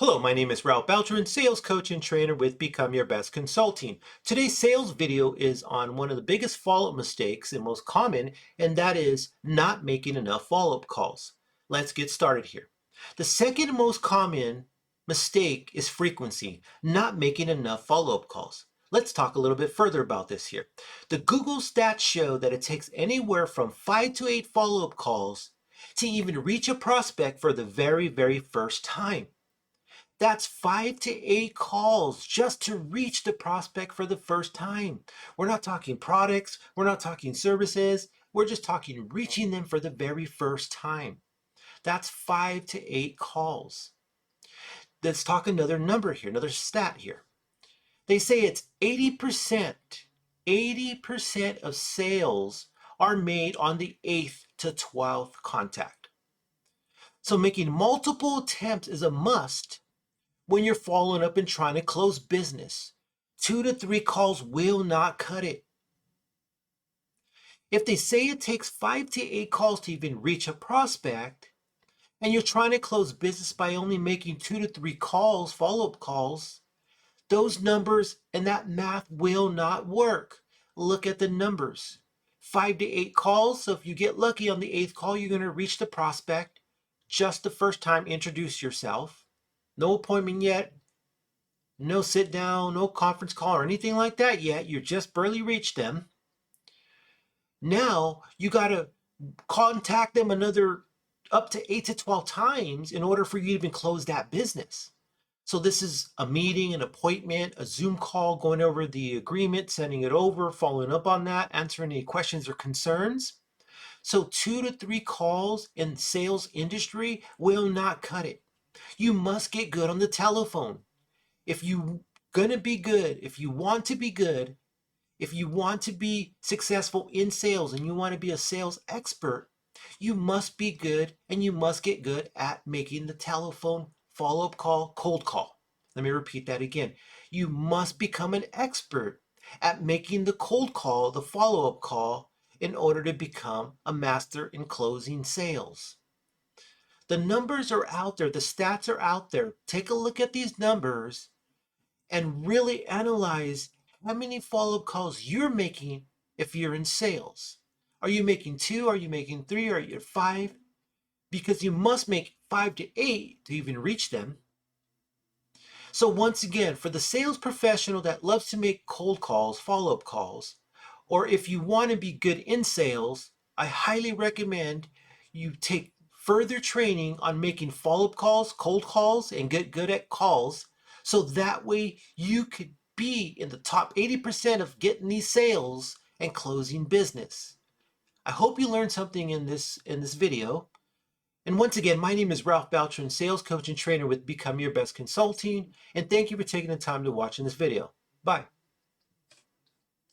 Hello, my name is Ralph Beltran, sales coach and trainer with Become Your Best Consulting. Today's sales video is on one of the biggest follow-up mistakes and most common, and that is not making enough follow-up calls. Let's get started here. The second most common mistake is frequency, not making enough follow-up calls. Let's talk a little bit further about this here. The Google stats show that it takes anywhere from 5 to 8 follow-up calls to even reach a prospect for the very first time. That's 5 to 8 calls just to reach the prospect for the first time. We're not talking products, we're not talking services, we're just talking reaching them for the very first time. That's 5 to 8 calls. Let's talk another number here, another stat here. They say it's 80%. 80% of sales are made on the 8th to 12th contact. So making multiple attempts is a must when you're following up and trying to close business. 2 to 3 calls will not cut it. If they say it takes 5 to 8 calls to even reach a prospect, and you're trying to close business by only making 2 to 3 calls, follow-up calls, those numbers and that math will not work. Look at the numbers. 5 to 8 calls, so if you get lucky on the 8th call, you're going to reach the prospect. Just the first time, introduce yourself. No appointment yet. No sit down, no conference call or anything like that yet. You just barely reached them. Now you got to contact them another up to 8 to 12 times in order for you to even close that business. So this is a meeting, an appointment, a Zoom call, going over the agreement, sending it over, following up on that, answering any questions or concerns. So 2 to 3 calls in sales industry will not cut it. You must get good on the telephone. If you're gonna be good, if you want to be good, if you want to be successful in sales and you want to be a sales expert, you must be good and you must get good at making the telephone follow-up call, cold call. Let me repeat that again. You must become an expert at making the cold call, the follow-up call, in order to become a master in closing sales. The numbers are out there, the stats are out there. Take a look at these numbers and really analyze how many follow-up calls you're making if you're in sales. Are you making 2? Are you making 3? Are you at 5? Because you must make 5 to 8 to even reach them. So once again, for the sales professional that loves to make cold calls, follow-up calls, or if you want to be good in sales, I highly recommend you take further training on making follow-up calls, cold calls, and get good at calls. So that way you could be in the top 80% of getting these sales and closing business. I hope you learned something in this video. And once again, my name is Ralph Beltran, sales coach and trainer with Become Your Best Consulting. And thank you for taking the time to watch this video. Bye.